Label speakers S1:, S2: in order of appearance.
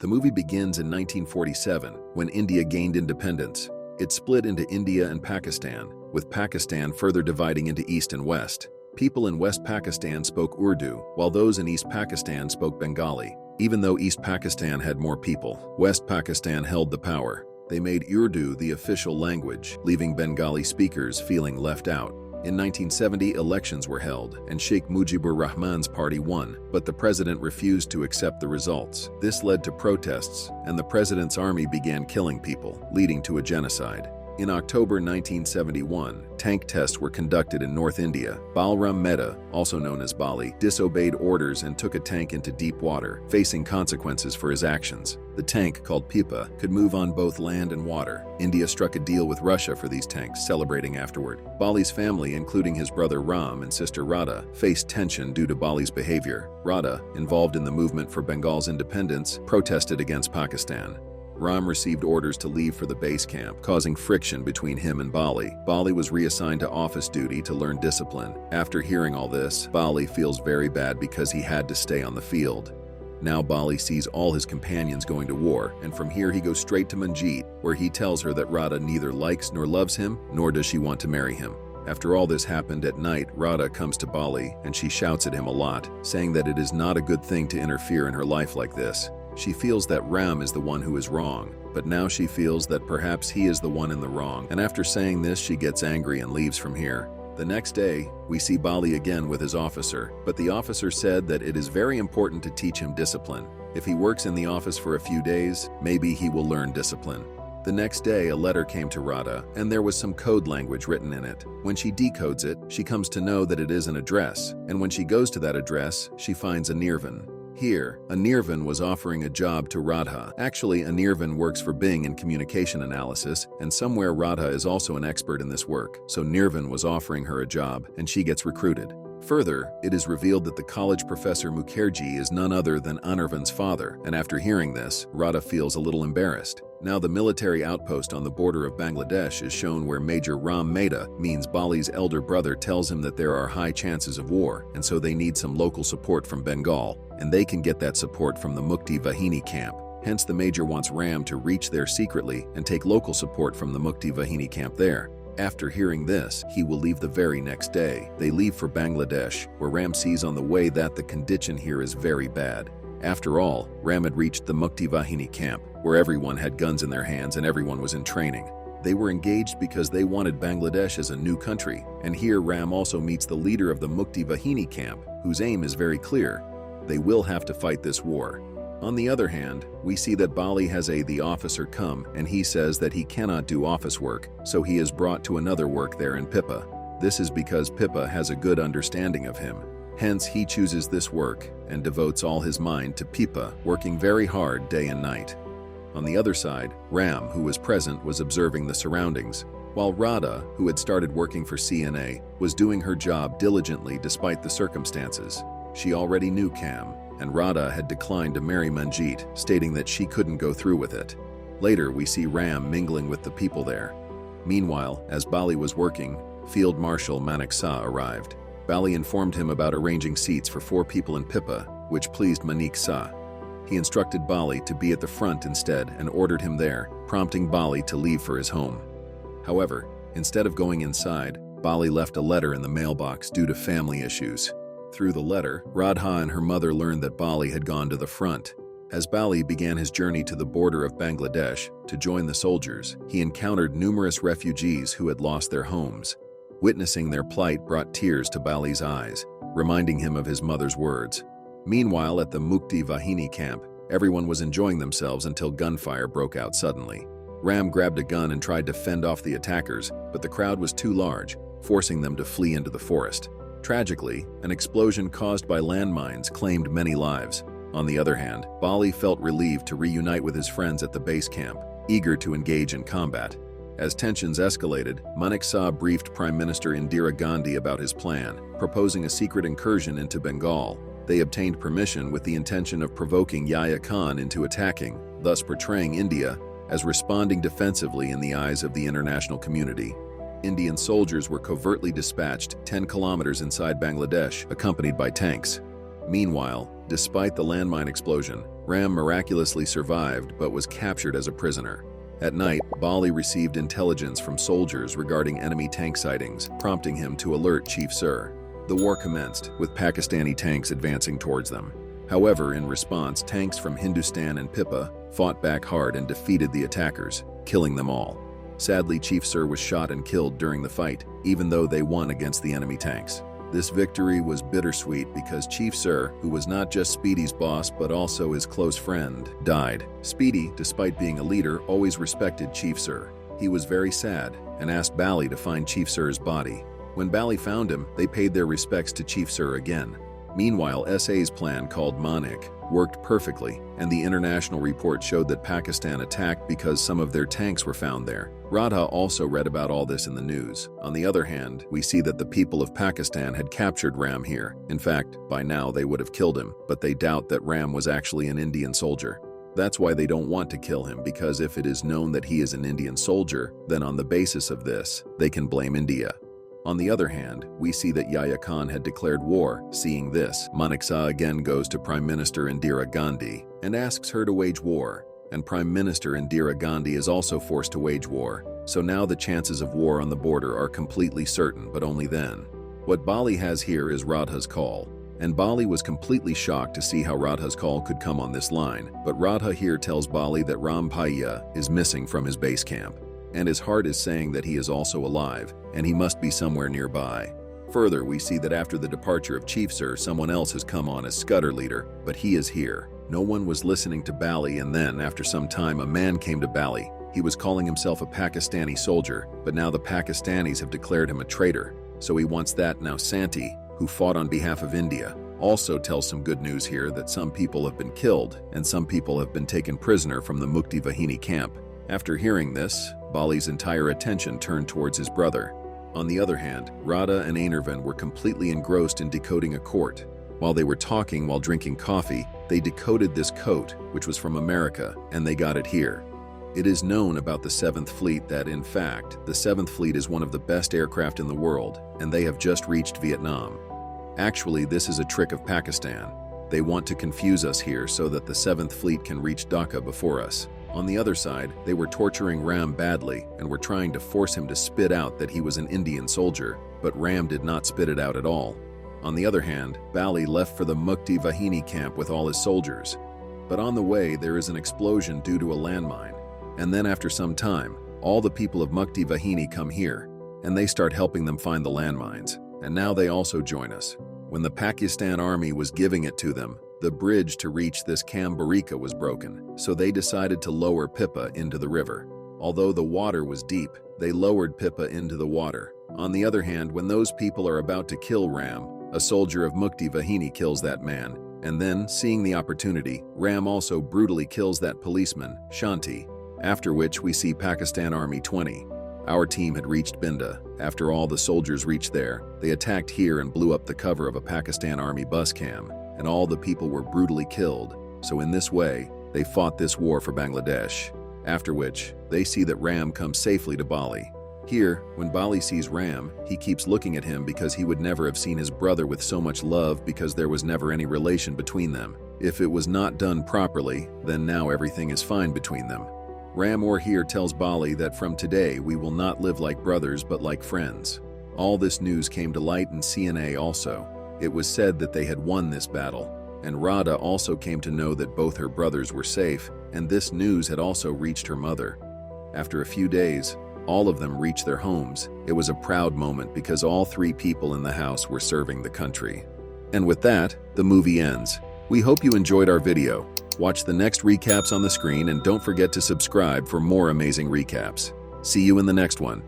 S1: The movie begins in 1947, when India gained independence. It split into India and Pakistan, with Pakistan further dividing into East and West. People in West Pakistan spoke Urdu, while those in East Pakistan spoke Bengali. Even though East Pakistan had more people, West Pakistan held the power. They made Urdu the official language, leaving Bengali speakers feeling left out. In 1970, elections were held, and Sheikh Mujibur Rahman's party won, but the president refused to accept the results. This led to protests, and the president's army began killing people, leading to a genocide. In October 1971, tank tests were conducted in North India. Balram Mehta, also known as Bali, disobeyed orders and took a tank into deep water, facing consequences for his actions. The tank, called Pippa, could move on both land and water. India struck a deal with Russia for these tanks, celebrating afterward. Bali's family, including his brother Ram and sister Radha, faced tension due to Bali's behavior. Radha, involved in the movement for Bengal's independence, protested against Pakistan. Ram received orders to leave for the base camp, causing friction between him and Bali. Bali was reassigned to office duty to learn discipline. After hearing all this, Bali feels very bad because he had to stay on the field. Now Bali sees all his companions going to war, and from here he goes straight to Manjeet, where he tells her that Radha neither likes nor loves him, nor does she want to marry him. After all this happened at night, Radha comes to Bali, and she shouts at him a lot, saying that it is not a good thing to interfere in her life like this. She feels that Ram is the one who is wrong, but now she feels that perhaps he is the one in the wrong, and after saying this, she gets angry and leaves from here. The next day, we see Bali again with his officer, but the officer said that it is very important to teach him discipline. If he works in the office for a few days, maybe he will learn discipline. The next day, a letter came to Radha, and there was some code language written in it. When she decodes it, she comes to know that it is an address, and when she goes to that address, she finds a Nirvan. Here, Anirvan was offering a job to Radha. Actually, Anirvan works for Bing in communication analysis, and somewhere Radha is also an expert in this work, so Nirvan was offering her a job, and she gets recruited. Further, it is revealed that the college professor Mukherjee is none other than Anirvan's father, and after hearing this, Radha feels a little embarrassed. Now the military outpost on the border of Bangladesh is shown where Major Ram Mehta, means Bali's elder brother, tells him that there are high chances of war, and so they need some local support from Bengal, and they can get that support from the Mukti Vahini camp. Hence the Major wants Ram to reach there secretly and take local support from the Mukti Vahini camp there. After hearing this, he will leave the very next day. They leave for Bangladesh, where Ram sees on the way that the condition here is very bad. After all, Ram had reached the Mukti Vahini camp, where everyone had guns in their hands and everyone was in training. They were engaged because they wanted Bangladesh as a new country, and here Ram also meets the leader of the Mukti Vahini camp, whose aim is very clear. They will have to fight this war. On the other hand, we see that Bali has the officer come, and he says that he cannot do office work, so he is brought to another work there in Pippa. This is because Pippa has a good understanding of him. Hence, he chooses this work and devotes all his mind to Pippa, working very hard day and night. On the other side, Ram, who was present, was observing the surroundings, while Radha, who had started working for CNA, was doing her job diligently despite the circumstances. She already knew Cam, and Radha had declined to marry Manjeet, stating that she couldn't go through with it. Later, we see Ram mingling with the people there. Meanwhile, as Bali was working, Field Marshal Manik Shah arrived. Bali informed him about arranging seats for 4 people in Pippa, which pleased Manik Shah. He instructed Bali to be at the front instead and ordered him there, prompting Bali to leave for his home. However, instead of going inside, Bali left a letter in the mailbox due to family issues. Through the letter, Radha and her mother learned that Bali had gone to the front. As Bali began his journey to the border of Bangladesh to join the soldiers, he encountered numerous refugees who had lost their homes. Witnessing their plight brought tears to Bali's eyes, reminding him of his mother's words. Meanwhile, at the Mukti Vahini camp, everyone was enjoying themselves until gunfire broke out suddenly. Ram grabbed a gun and tried to fend off the attackers, but the crowd was too large, forcing them to flee into the forest. Tragically, an explosion caused by landmines claimed many lives. On the other hand, Bali felt relieved to reunite with his friends at the base camp, eager to engage in combat. As tensions escalated, Manik Shah briefed Prime Minister Indira Gandhi about his plan, proposing a secret incursion into Bengal. They obtained permission with the intention of provoking Yahya Khan into attacking, thus portraying India as responding defensively in the eyes of the international community. Indian soldiers were covertly dispatched 10 kilometers inside Bangladesh, accompanied by tanks. Meanwhile, despite the landmine explosion, Ram miraculously survived but was captured as a prisoner. At night, Bali received intelligence from soldiers regarding enemy tank sightings, prompting him to alert Chief Sir. The war commenced, with Pakistani tanks advancing towards them. However, in response, tanks from Hindustan and Pippa fought back hard and defeated the attackers, killing them all. Sadly, Chief Sir was shot and killed during the fight, even though they won against the enemy tanks. This victory was bittersweet because Chief Sir, who was not just Speedy's boss but also his close friend, died. Speedy, despite being a leader, always respected Chief Sir. He was very sad and asked Bali to find Chief Sir's body. When Bali found him, they paid their respects to Chief Sir again. Meanwhile, SA's plan, called Manik, worked perfectly, and the international report showed that Pakistan attacked because some of their tanks were found there. Radha also read about all this in the news. On the other hand, we see that the people of Pakistan had captured Ram here. In fact, by now they would have killed him, but they doubt that Ram was actually an Indian soldier. That's why they don't want to kill him, because if it is known that he is an Indian soldier, then on the basis of this, they can blame India. On the other hand, we see that Yahya Khan had declared war. Seeing this, Maniksa again goes to Prime Minister Indira Gandhi and asks her to wage war. And Prime Minister Indira Gandhi is also forced to wage war. So now the chances of war on the border are completely certain, but only then. What Bali has here is Radha's call. And Bali was completely shocked to see how Radha's call could come on this line. But Radha here tells Bali that Ram Bhaiya is missing from his base camp. And his heart is saying that he is also alive, and he must be somewhere nearby. Further, we see that after the departure of Chief Sir, someone else has come on as Scudder leader, but he is here. No one was listening to Bali, and then, after some time, a man came to Bali. He was calling himself a Pakistani soldier, but now the Pakistanis have declared him a traitor. So he wants that. Now Santi, who fought on behalf of India, also tells some good news here that some people have been killed, and some people have been taken prisoner from the Mukti Vahini camp. After hearing this, Bali's entire attention turned towards his brother. On the other hand, Radha and Anirvan were completely engrossed in decoding a court. While they were talking while drinking coffee, they decoded this coat, which was from America, and they got it here. It is known about the 7th Fleet that, in fact, the 7th Fleet is one of the best aircraft in the world, and they have just reached Vietnam. Actually, this is a trick of Pakistan. They want to confuse us here so that the 7th Fleet can reach Dhaka before us. On the other side, they were torturing Ram badly and were trying to force him to spit out that he was an Indian soldier, but Ram did not spit it out at all. On the other hand, Bali left for the Mukti Vahini camp with all his soldiers. But on the way, there is an explosion due to a landmine. And then after some time, all the people of Mukti Vahini come here, and they start helping them find the landmines. And now they also join us. When the Pakistan army was giving it to them, the bridge to reach this Kambarika was broken, so they decided to lower Pippa into the river. Although the water was deep, they lowered Pippa into the water. On the other hand, when those people are about to kill Ram, a soldier of Mukti Vahini kills that man, and then, seeing the opportunity, Ram also brutally kills that policeman, Shanti, after which we see Pakistan Army 20. Our team had reached Binda. After all the soldiers reached there, they attacked here and blew up the cover of a Pakistan Army bus cam, and all the people were brutally killed. So in this way, they fought this war for Bangladesh. After which, they see that Ram comes safely to Bali. Here, when Bali sees Ram, he keeps looking at him because he would never have seen his brother with so much love because there was never any relation between them. If it was not done properly, then now everything is fine between them. Ram here tells Bali that from today we will not live like brothers but like friends. All this news came to light in CNA also. It was said that they had won this battle, and Radha also came to know that both her brothers were safe, and this news had also reached her mother. After a few days, all of them reached their homes. It was a proud moment because all 3 people in the house were serving the country. And with that, the movie ends. We hope you enjoyed our video. Watch the next recaps on the screen and don't forget to subscribe for more amazing recaps. See you in the next one.